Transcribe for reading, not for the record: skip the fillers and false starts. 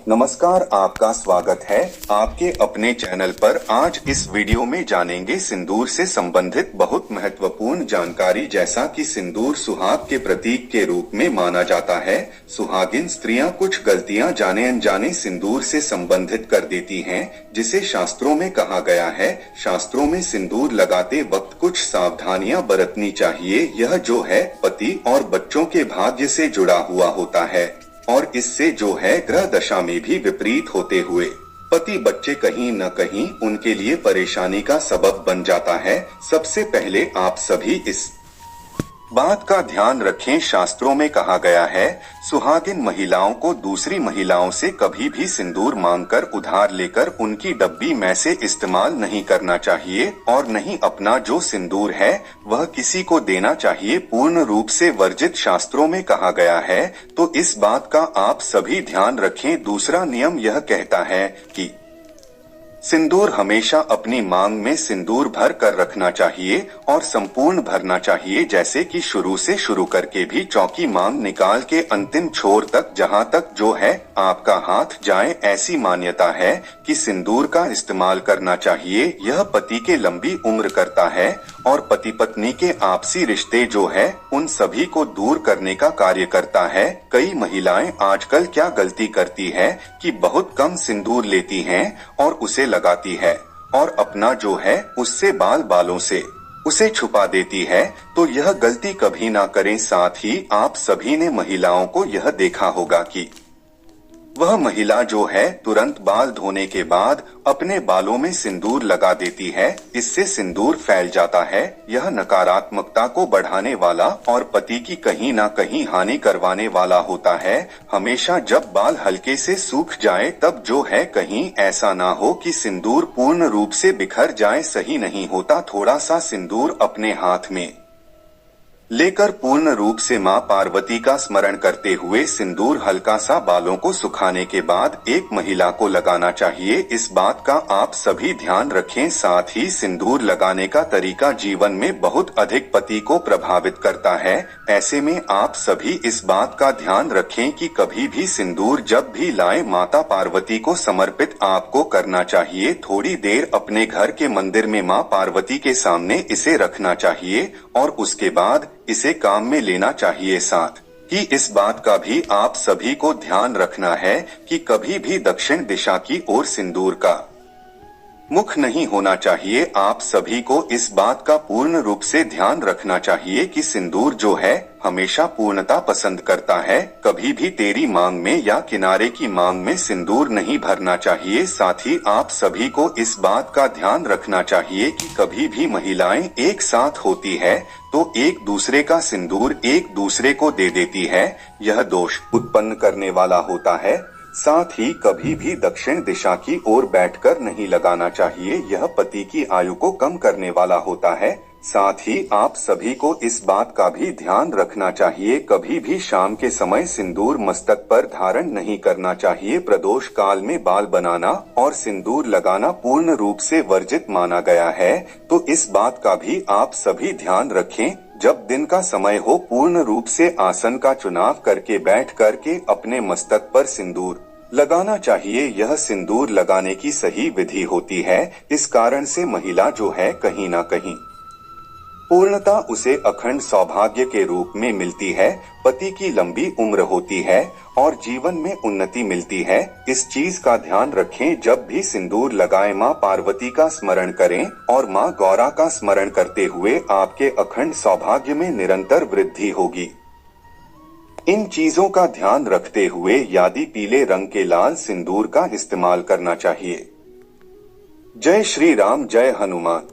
नमस्कार, आपका स्वागत है आपके अपने चैनल पर। आज इस वीडियो में जानेंगे सिंदूर से संबंधित बहुत महत्वपूर्ण जानकारी, जैसा कि सिंदूर सुहाग के प्रतीक के रूप में माना जाता है। सुहागिन स्त्रियां कुछ गलतियां जाने अनजाने सिंदूर से संबंधित कर देती हैं, जिसे शास्त्रों में कहा गया है। शास्त्रों में सिंदूर लगाते वक्त कुछ सावधानियां बरतनी चाहिए। यह जो है पति और बच्चों के भाग्य से जुड़ा हुआ होता है और इससे जो है ग्रह दशा में भी विपरीत होते हुए पति बच्चे कहीं न कहीं उनके लिए परेशानी का सबब बन जाता है। सबसे पहले आप सभी इस बात का ध्यान रखें। शास्त्रों में कहा गया है, सुहागिन महिलाओं को दूसरी महिलाओं से कभी भी सिंदूर मांगकर उधार लेकर उनकी डब्बी में से इस्तेमाल नहीं करना चाहिए और नहीं अपना जो सिंदूर है वह किसी को देना चाहिए। पूर्ण रूप से वर्जित शास्त्रों में कहा गया है, तो इस बात का आप सभी ध्यान रखें। दूसरा नियम यह कहता है कि सिंदूर हमेशा अपनी मांग में सिंदूर भर कर रखना चाहिए और संपूर्ण भरना चाहिए, जैसे कि शुरू से शुरू करके भी चौकी मांग निकाल के अंतिम छोर तक, जहां तक जो है आपका हाथ जाए। ऐसी मान्यता है कि सिंदूर का इस्तेमाल करना चाहिए। यह पति के लंबी उम्र करता है और पति पत्नी के आपसी रिश्ते जो है उन सभी को दूर करने का कार्य करता है। कई महिलाएं आजकल क्या गलती करती है कि बहुत कम सिंदूर लेती हैं और उसे लगाती है और अपना जो है उससे बालों से उसे छुपा देती है। तो यह गलती कभी ना करें। साथ ही आप सभी ने महिलाओं को यह देखा होगा कि वह महिला जो है तुरंत बाल धोने के बाद अपने बालों में सिंदूर लगा देती है। इससे सिंदूर फैल जाता है। यह नकारात्मकता को बढ़ाने वाला और पति की कहीं ना कहीं हानि करवाने वाला होता है। हमेशा जब बाल हल्के से सूख जाए तब जो है कहीं ऐसा ना हो कि सिंदूर पूर्ण रूप से बिखर जाए। सही नहीं होता। थोड़ा सा सिंदूर अपने हाथ में लेकर पूर्ण रूप से मां पार्वती का स्मरण करते हुए सिंदूर हल्का सा बालों को सुखाने के बाद एक महिला को लगाना चाहिए। इस बात का आप सभी ध्यान रखें। साथ ही सिंदूर लगाने का तरीका जीवन में बहुत अधिक पति को प्रभावित करता है। ऐसे में आप सभी इस बात का ध्यान रखें कि कभी भी सिंदूर जब भी लाएं माता पार्वती को समर्पित आपको करना चाहिए। थोड़ी देर अपने घर के मंदिर में मां पार्वती के सामने इसे रखना चाहिए और उसके बाद इसे काम में लेना चाहिए। साथ ही इस बात का भी आप सभी को ध्यान रखना है कि कभी भी दक्षिण दिशा की ओर सिंदूर का मुख नहीं होना चाहिए। आप सभी को इस बात का पूर्ण रूप से ध्यान रखना चाहिए कि सिंदूर जो है हमेशा पूर्णता पसंद करता है। कभी भी तेरी मांग में या किनारे की मांग में सिंदूर नहीं भरना चाहिए। साथ ही आप सभी को इस बात का ध्यान रखना चाहिए कि कभी भी महिलाएं एक साथ होती है तो एक दूसरे का सिंदूर एक दूसरे को दे देती है। यह दोष उत्पन्न करने वाला होता है। साथ ही कभी भी दक्षिण दिशा की ओर बैठकर नहीं लगाना चाहिए। यह पति की आयु को कम करने वाला होता है। साथ ही आप सभी को इस बात का भी ध्यान रखना चाहिए, कभी भी शाम के समय सिंदूर मस्तक पर धारण नहीं करना चाहिए। प्रदोष काल में बाल बनाना और सिंदूर लगाना पूर्ण रूप से वर्जित माना गया है। तो इस बात का भी आप सभी ध्यान रखें। जब दिन का समय हो पूर्ण रूप से आसन का चुनाव करके बैठ करके अपने मस्तक पर सिंदूर लगाना चाहिए। यह सिंदूर लगाने की सही विधि होती है। इस कारण से महिला जो है कहीं ना कहीं पूर्णता उसे अखंड सौभाग्य के रूप में मिलती है, पति की लंबी उम्र होती है और जीवन में उन्नति मिलती है। इस चीज का ध्यान रखें। जब भी सिंदूर लगाएं मां पार्वती का स्मरण करें और मां गौरा का स्मरण करते हुए आपके अखंड सौभाग्य में निरंतर वृद्धि होगी। इन चीजों का ध्यान रखते हुए यादि पीले रंग के लाल सिंदूर का इस्तेमाल करना चाहिए। जय श्री राम, जय हनुमान।